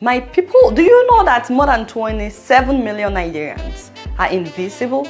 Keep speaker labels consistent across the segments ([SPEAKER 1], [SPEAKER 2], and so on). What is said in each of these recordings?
[SPEAKER 1] My people, do you know that more than 27 million Nigerians are invisible?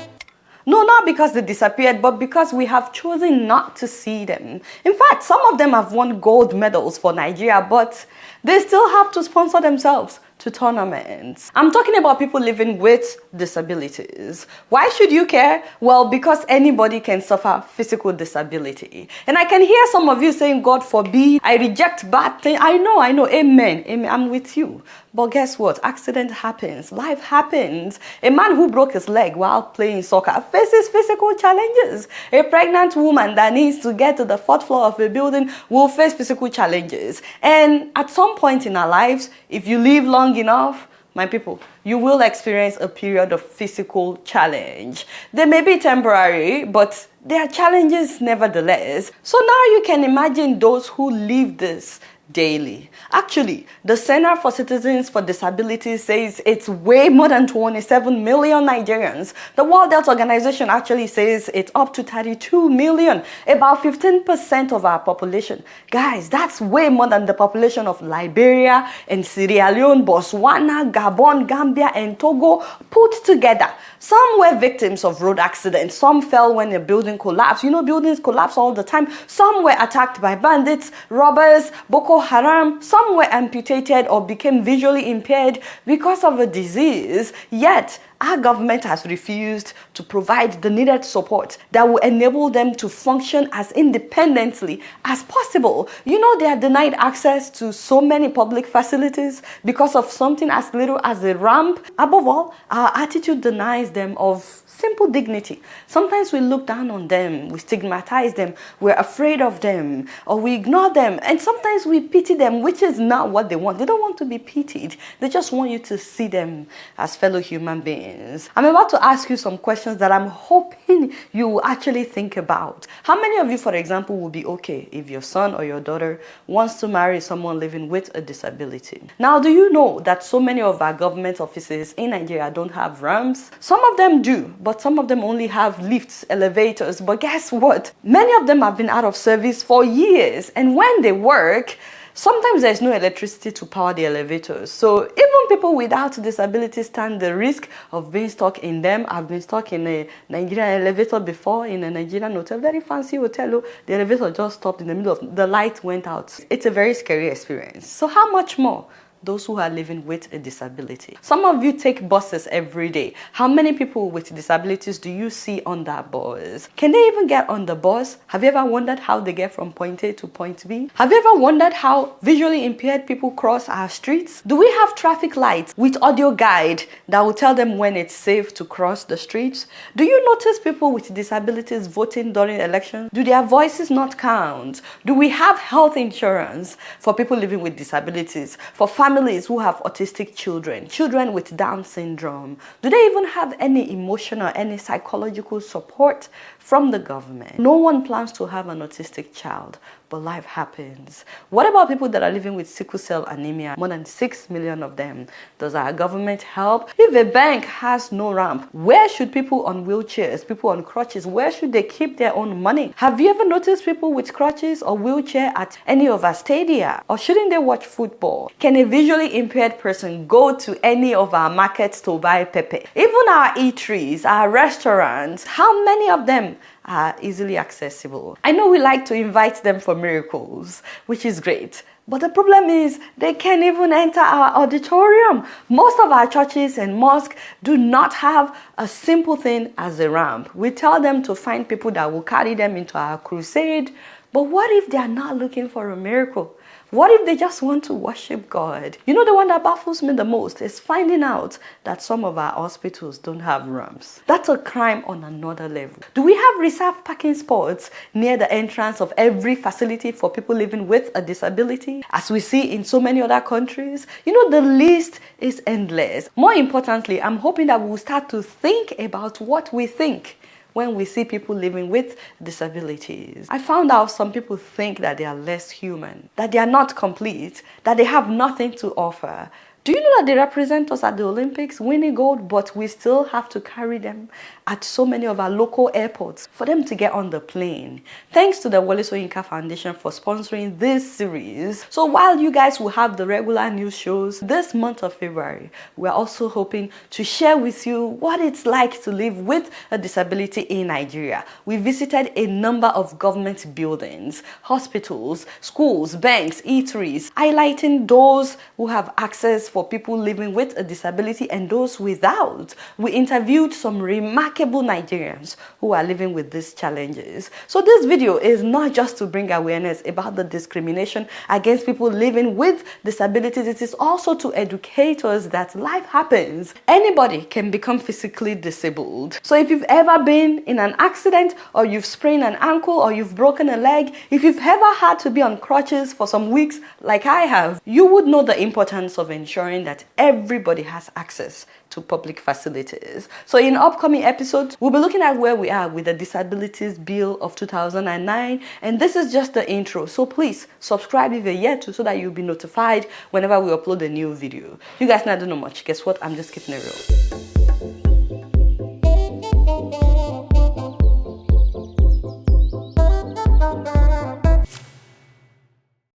[SPEAKER 1] No, not because they disappeared, but because we have chosen not to see them. In fact, some of them have won gold medals for Nigeria, but they still have to sponsor themselves to tournaments. I'm talking about people living with disabilities. Why should you care? Well, because anybody can suffer physical disability. And I can hear some of you saying, God forbid, I reject bad things. I know, amen, amen, I'm with you. But guess what? Accident happens, life happens. A man who broke his leg while playing soccer faces physical challenges. A pregnant woman that needs to get to the fourth floor of a building will face physical challenges. And at some point in our lives, if you live long enough, my people, you will experience a period of physical challenge. They may be temporary, but they are challenges nevertheless. So now you can imagine those who live this daily. Actually, the Center for Citizens for Disabilities says it's way more than 27 million Nigerians. The World Health Organization actually says it's up to 32 million, about 15% of our population. Guys, that's way more than the population of Liberia and Sierra Leone, Botswana, Gabon, Gambia, and Togo put together. Some were victims of road accidents. Some fell when a building collapsed. You know, buildings collapse all the time. Some were attacked by bandits, robbers, Boko Haram. Some were amputated or became visually impaired because of a disease. Yet, our government has refused to provide the needed support that will enable them to function as independently as possible. You know, they are denied access to so many public facilities because of something as little as a ramp. Above all, our attitude denies them of simple dignity. Sometimes we look down on them, we stigmatize them, we're afraid of them, or we ignore them, and sometimes we pity them, which is not what they want. They don't want to be pitied. They just want you to see them as fellow human beings. I'm about to ask you some questions that I'm hoping you will actually think about. How many of you, for example, will be okay if your son or your daughter wants to marry someone living with a disability? Now, do you know that so many of our government offices in Nigeria don't have ramps? Some of them do, but some of them only have lifts, elevators. But guess what? Many of them have been out of service for years, and when they work, sometimes there's no electricity to power the elevators. So even people without disabilities stand the risk of being stuck in them. I've been stuck in a Nigerian elevator before, in a Nigerian hotel, very fancy hotel. The elevator just stopped in the middle of the light went out. It's a very scary experience. So how much more those who are living with a disability? Some of you take buses every day. How many people with disabilities do you see on that bus? Can they even get on the bus? Have you ever wondered how they get from point A to point B? Have you ever wondered how visually impaired people cross our streets? Do we have traffic lights with audio guide that will tell them when it's safe to cross the streets? Do you notice people with disabilities voting during elections? Do their voices not count? Do we have health insurance for people living with disabilities? For families who have autistic children, children with Down syndrome? Do they even have any emotional, any psychological support from the government? No one plans to have an autistic child, but life happens. What about people that are living with sickle cell anemia? More than 6 million of them. Does our government help? If a bank has no ramp, where should people on wheelchairs, people on crutches, where should they keep their own money? Have you ever noticed people with crutches or wheelchair at any of our stadia? Or shouldn't they watch football? Can a visually impaired person go to any of our markets to buy pepper? Even our eateries, our restaurants, how many of them are easily accessible? I know we like to invite them for miracles, which is great. But the problem is they can't even enter our auditorium. Most of our churches and mosques do not have a simple thing as a ramp. We tell them to find people that will carry them into our crusade. But what if they are not looking for a miracle? What if they just want to worship God? You know, the one that baffles me the most is finding out that some of our hospitals don't have ramps. That's a crime on another level. Do we have reserved parking spots near the entrance of every facility for people living with a disability, as we see in so many other countries? You know, the list is endless. More importantly, I'm hoping that we will start to think about what we think when we see people living with disabilities. I found out some people think that they are less human, that they are not complete, that they have nothing to offer. Do you know that they represent us at the Olympics, winning gold, but we still have to carry them at so many of our local airports for them to get on the plane? Thanks to the Wole Soyinka Foundation for sponsoring this series. So while you guys will have the regular news shows, this month of February, we're also hoping to share with you what it's like to live with a disability in Nigeria. We visited a number of government buildings, hospitals, schools, banks, eateries, highlighting those who have access for people living with a disability and those without. We interviewed some remarkable Nigerians who are living with these challenges. So this video is not just to bring awareness about the discrimination against people living with disabilities. It is also to educate us that life happens. Anybody can become physically disabled. So if you've ever been in an accident, or you've sprained an ankle, or you've broken a leg, if you've ever had to be on crutches for some weeks like I have, you would know the importance of ensuring that everybody has access to public facilities. So in upcoming episodes, we'll be looking at where we are with the Disabilities Bill of 2009, and this is just the intro. So please subscribe if you're yet to, so that you'll be notified whenever we upload a new video. You guys not do know much. Guess what? I'm just keeping it real.